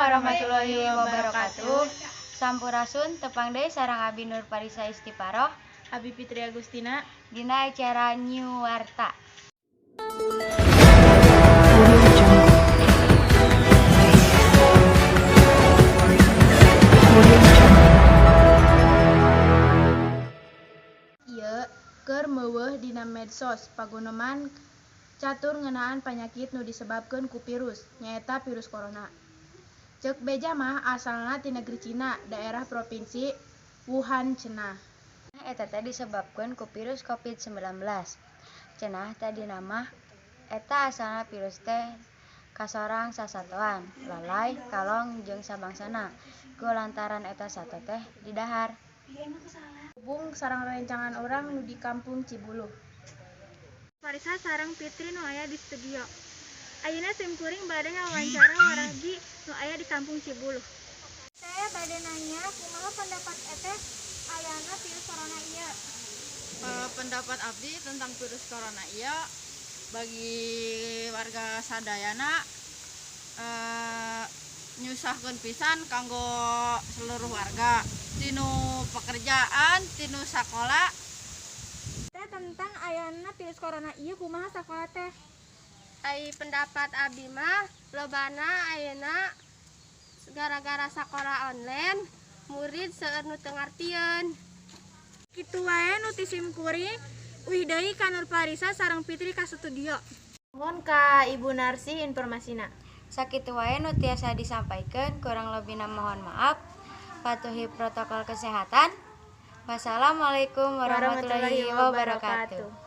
warahmatullahi wabarakatuh. Sampurasun tepang deui sareng Abi Nur Parisa Istiparoh, Abi Fitri Agustina dina acara New Warta. Ieu keur meuweuh dina medsos paguneman catur ngeunaan panyakit nu disebabkeun ku virus, nyaeta virus corona. Ceuk beja mah asalna ti negeri Cina, daerah provinsi Wuhan cenah. Eta teh disebabkeun ku virus COVID-19. Cenah tadi nama eta asalna virus teh kasorang sasatoan, lalai, kalong jeung sabangsana. Ku lantaran eta sato teh di dahar. Hubung sareng rencangan urang nu di Kampung Cibuluh. Parisa sareng Fitri nu aya di studio. Ayeuna simkuring bade ngawawancara waragi nu aya di Kampung Cibuluh. Saya bade nanya kumaha pendapat eteh ayana virus corona ieu. Pendapat abdi tentang virus corona ieu bagi warga sadayana nyusahkeun pisan kanggo seluruh warga, tinu pekerjaan, tinu sakola. Tentang ayana virus corona ieu kumaha sakola teh? Ai pendapat abdi mah lobana ayeuna gara-gara sakola online murid seueur nu teu ngartieun. Kitu wae nu ti simkuring uih deui ka Nur Parisa sareng Fitri ka studio. Mohon ka Ibu Narsi informasina. Sakitu wae nu tiasa disampaikeun, kurang lebihna mohon maaf. Patuhi protokol kesehatan. Wassalamualaikum warahmatullahi wabarakatuh.